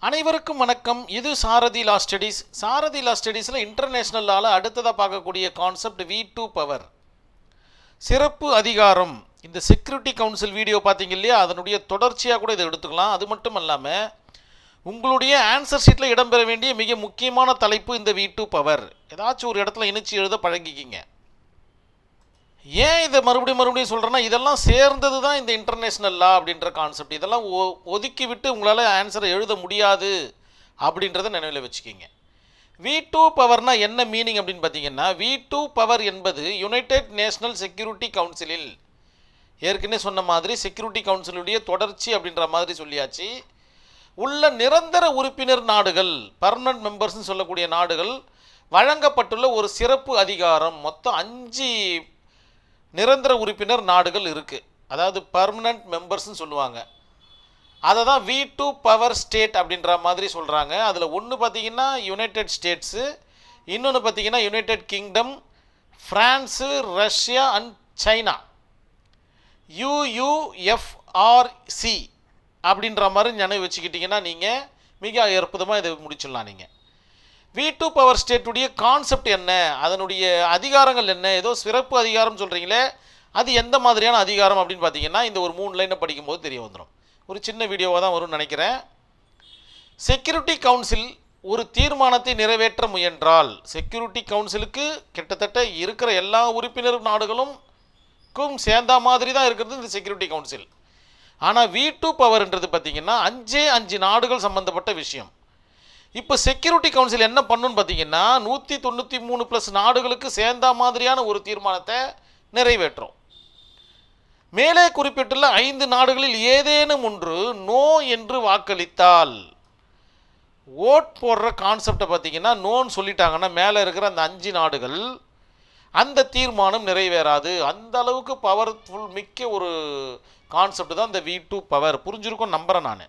அனைவருக்கும் வணக்கம். இது சாரதி லா ஸ்டடீஸ். சாரதி லா ஸ்டடீஸில் இன்டர்நேஷ்னல் லாவில் அடுத்ததாக பார்க்கக்கூடிய கான்செப்ட் V2 பவர், சிறப்பு அதிகாரம். இந்த செக்யூரிட்டி கவுன்சில் வீடியோ பார்த்தீங்க இல்லையா, அதனுடைய தொடர்ச்சியாக கூட இதை எடுத்துக்கலாம். அது மட்டும் இல்லாமல் உங்களுடைய ஆன்சர் ஷீட்டில் இடம்பெற வேண்டிய மிக முக்கியமான தலைப்பு இந்த V2 பவர். ஏதாச்சும் ஒரு இடத்துல இணைச்சி எழுத பழகிக்கிங்க. ஏன் இதை மறுபடியும் சொல்கிறேன்னா, இதெல்லாம் சேர்ந்தது தான் இந்த இன்டர்நேஷ்னல் லா அப்படின்ற கான்செப்ட். இதெல்லாம் ஒதுக்கி விட்டு உங்களால் ஆன்சரை எழுத முடியாது அப்படின்றத நினைவில் வச்சுக்கிங்க. V2 பவர்னா என்ன மீனிங் அப்படின்னு பார்த்தீங்கன்னா, V2 பவர் என்பது யுனைடெட் நேஷனல் செக்யூரிட்டி கவுன்சிலில், ஏற்கனவே சொன்ன மாதிரி செக்யூரிட்டி கவுன்சிலுடைய தொடர்ச்சி அப்படின்ற மாதிரி சொல்லியாச்சு, உள்ள நிரந்தர உறுப்பினர் நாடுகள், பர்மனன்ட் மெம்பர்ஸ்ன்னு சொல்லக்கூடிய நாடுகள் வழங்கப்பட்டுள்ள ஒரு சிறப்பு அதிகாரம். மொத்தம் 5 நிரந்தர உறுப்பினர் நாடுகள் இருக்குது. அதாவது பர்மனன்ட் மெம்பர்ஸ்ன்னு சொல்லுவாங்க. அதை தான் V2 பவர் ஸ்டேட் அப்படின்ற மாதிரி சொல்கிறாங்க. அதில் ஒன்று பார்த்திங்கன்னா யுனைடெட் ஸ்டேட்ஸு, இன்னொன்று பார்த்திங்கன்னா United kingdom, France, Russia and China. UUFRC அப்படின்ற மாதிரி நினைவு வச்சுக்கிட்டிங்கன்னா நீங்கள் மிக அற்புதமாக இதை முடிச்சிடலாம். நீங்கள் V2 பவர் ஸ்டேட்டுடைய கான்செப்ட் என்ன, அதனுடைய அதிகாரங்கள் என்ன, ஏதோ சிறப்பு அதிகாரம் சொல்கிறீங்களே, அது எந்த மாதிரியான அதிகாரம் அப்படின்னு பார்த்தீங்கன்னா இந்த ஒரு 3 லைனை படிக்கும்போது தெரிய வந்துடும். ஒரு சின்ன வீடியோவாக தான் வரும்னு நினைக்கிறேன். செக்யூரிட்டி கவுன்சில் ஒரு தீர்மானத்தை நிறைவேற்ற முயன்றால், செக்யூரிட்டி கவுன்சிலுக்கு கிட்டத்தட்ட இருக்கிற எல்லா உறுப்பினர் நாடுகளுக்கும் சேர்ந்தா மாதிரி தான் இருக்கிறது இந்த செக்யூரிட்டி கவுன்சில். ஆனால் V2 பவர்ன்றது பார்த்திங்கன்னா 5 நாடுகள் சம்மந்தப்பட்ட விஷயம். இப்போ செக்யூரிட்டி கவுன்சில் என்ன பண்ணுன்னு பார்த்தீங்கன்னா 193+ நாடுகளுக்கு சேர்ந்த மாதிரியான ஒரு தீர்மானத்தை நிறைவேற்றும். மேலே குறிப்பிட்டுள்ள 5 நாடுகளில் ஏதேனும் ஒன்று நோ என்று வாக்களித்தால், ஓட் போடுற கான்செப்டை பார்த்தீங்கன்னா நோன்னு சொல்லிட்டாங்கன்னா மேலே இருக்கிற அந்த 5 நாடுகள் அந்த தீர்மானம் நிறைவேறாது. அந்த அளவுக்கு பவர்ஃபுல் மிக்க ஒரு கான்செப்ட் தான் இந்த V2 பவர். புரிஞ்சிருக்கும் நம்புகிறேன் நான்.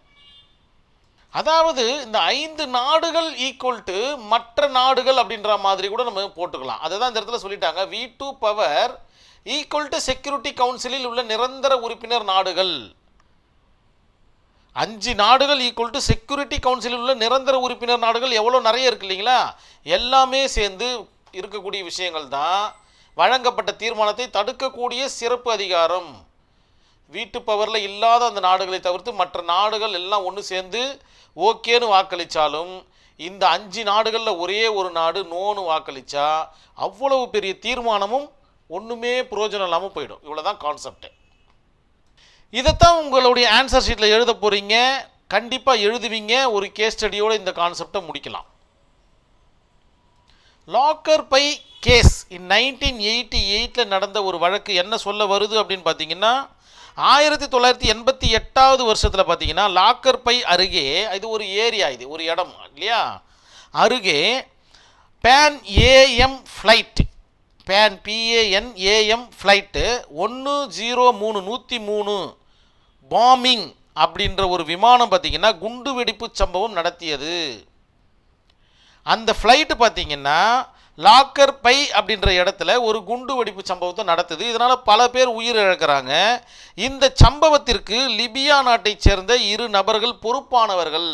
அதாவது இந்த 5 நாடுகள் ஈக்குவல் டு மற்ற நாடுகள் அப்படின்ற மாதிரி கூட நம்ம போட்டுக்கலாம். அதை தான் இந்த இடத்துல சொல்லிட்டாங்க. V2 power equal to security கவுன்சிலில் உள்ள நிரந்தர உறுப்பினர் நாடுகள். 5 நாடுகள் ஈக்குவல் டு செக்யூரிட்டி கவுன்சிலில் உள்ள நிரந்தர உறுப்பினர் நாடுகள். எவ்வளோ நிறைய இருக்கு இல்லைங்களா? எல்லாமே சேர்ந்து இருக்கக்கூடிய விஷயங்கள் தான் வழங்கப்பட்ட தீர்மானத்தை தடுக்கக்கூடிய சிறப்பு அதிகாரம். V2 பவரில் இல்லாத அந்த நாடுகளை தவிர்த்து மற்ற நாடுகள் எல்லாம் ஒன்று சேர்ந்து ஓகேன்னு வாக்களித்தாலும் இந்த 5 நாடுகளில் ஒரே ஒரு நாடு நோன்னு வாக்களித்தா அவ்வளவு பெரிய தீர்மானமும் ஒன்றுமே பிரயோஜனம் இல்லாமல் போயிடும். இவ்வளோ தான் கான்செப்ட். இதைத்தான் உங்களுடைய ஆன்சர் ஷீட்டில் எழுத போகிறீங்க. கண்டிப்பாக எழுதுவீங்க. ஒரு கேஸ் ஸ்டடியோடு இந்த கான்செப்டை முடிக்கலாம். லாக்கர் பை கேஸ் இன் 1988 நடந்த ஒரு வழக்கு என்ன சொல்ல வருது அப்படின்னு பார்த்தீங்கன்னா, 1988 வருஷத்தில் பார்த்தீங்கன்னா லாக்கர் பை அருகே, இது ஒரு ஏரியா, இது ஒரு இடம் இல்லையா, அருகே Pan AM flight, Pan PAN flight 103 bombing அப்படின்ற ஒரு விமானம் பார்த்தீங்கன்னா குண்டு வெடிப்பு சம்பவம் நடத்தியது. அந்த ஃப்ளைட்டு பார்த்தீங்கன்னா லாக்கர் பை அப்படின்ற இடத்துல ஒரு குண்டு வெடிப்பு சம்பவத்தை நடத்துது. இதனால் பல பேர் உயிரிழக்கிறாங்க. இந்த சம்பவத்திற்கு லிபியா நாட்டைச் சேர்ந்த 2 நபர்கள் பொறுப்பானவர்கள்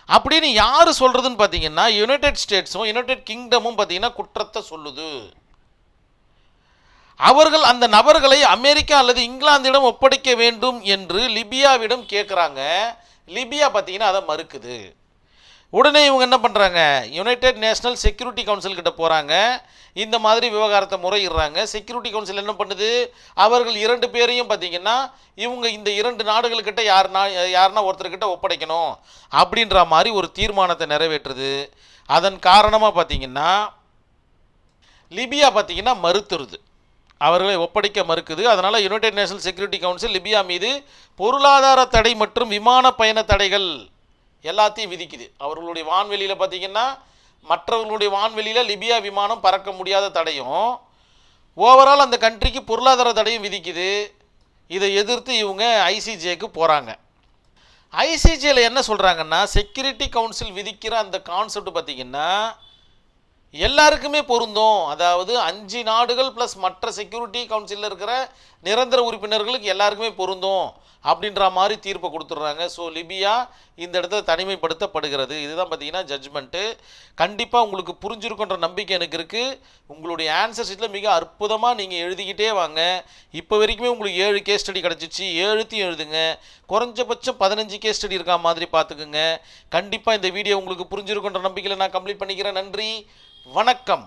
அப்படின்னு யார் சொல்கிறதுன்னு பார்த்தீங்கன்னா யுனைடெட் ஸ்டேட்ஸும் யுனைடெட் கிங்டமும் பார்த்தீங்கன்னா குற்றத்தை சொல்லுது. அவர்கள் அந்த நபர்களை அமெரிக்கா அல்லது இங்கிலாந்திடம் ஒப்படைக்க வேண்டும் என்று லிபியாவிடம் கேட்குறாங்க. லிபியா பார்த்தீங்கன்னா அதை மறுக்குது. உடனே இவங்க என்ன பண்ணுறாங்க, யுனைடெட் நேஷனல் செக்யூரிட்டி கவுன்சில் கிட்ட போகிறாங்க. இந்த மாதிரி விவகாரத்தை முறையிடுறாங்க. செக்யூரிட்டி கவுன்சில் என்ன பண்ணுது, அவர்கள் 2 பேரையும் பார்த்தீங்கன்னா இவங்க இந்த 2 நாடுகள்கிட்ட யாருன்னா ஒருத்தர்கிட்ட ஒப்படைக்கணும் அப்படின்ற மாதிரி ஒரு தீர்மானத்தை நிறைவேற்றுது. அதன் காரணமாக பார்த்தீங்கன்னா லிபியா பார்த்தீங்கன்னா மறுத்துருது, அவர்களை ஒப்படைக்க மறுக்குது. அதனால் United national security council Libya மீது பொருளாதார தடை மற்றும் விமான பயண தடைகள் எல்லாத்தையும் விதிக்குது. அவர்களுடைய வான்வெளியில் பார்த்திங்கன்னா மற்றவர்களுடைய வான்வெளியில் லிபியா விமானம் பறக்க முடியாத தடையும், ஓவரால் அந்த கண்ட்ரிக்கு பொருளாதார தடையும் விதிக்குது. இதை எதிர்த்து இவங்க ICJக்கு போகிறாங்க. ICJயில் என்ன சொல்கிறாங்கன்னா, செக்யூரிட்டி கவுன்சில் விதிக்கிற அந்த கான்செப்ட் பார்த்திங்கன்னா எல்லாருக்குமே பொருந்தும். அதாவது 5 நாடுகள் ப்ளஸ் மற்ற செக்யூரிட்டி கவுன்சிலில் இருக்கிற நிரந்தர உறுப்பினர்களுக்கு எல்லாருக்குமே பொருந்தும் அப்படின்ற மாதிரி தீர்ப்பை கொடுத்துட்றாங்க. ஸோ லிபியா இந்த இடத்துல தனிமைப்படுத்தப்படுகிறது. இதுதான் பார்த்தீங்கன்னா ஜட்ஜ்மெண்ட்டு. கண்டிப்பாக உங்களுக்கு புரிஞ்சிருக்குன்ற நம்பிக்கை எனக்கு இருக்குது. உங்களுடைய ஆன்சர் ஷீட்டில் மிக அற்புதமாக நீங்கள் எழுதிக்கிட்டே வாங்க. இப்போ வரைக்குமே உங்களுக்கு 7 கேஸ் ஸ்டடி கிடச்சிச்சு. 7த்தையும் எழுதுங்க. குறைஞ்சபட்சம் 15 கேஸ் ஸ்டடி இருக்கா மாதிரி பார்த்துக்குங்க. கண்டிப்பாக இந்த வீடியோ உங்களுக்கு புரிஞ்சிருக்குன்ற நம்பிக்கையில் நான் கம்ப்ளீட் பண்ணிக்கிறேன். நன்றி, வணக்கம்.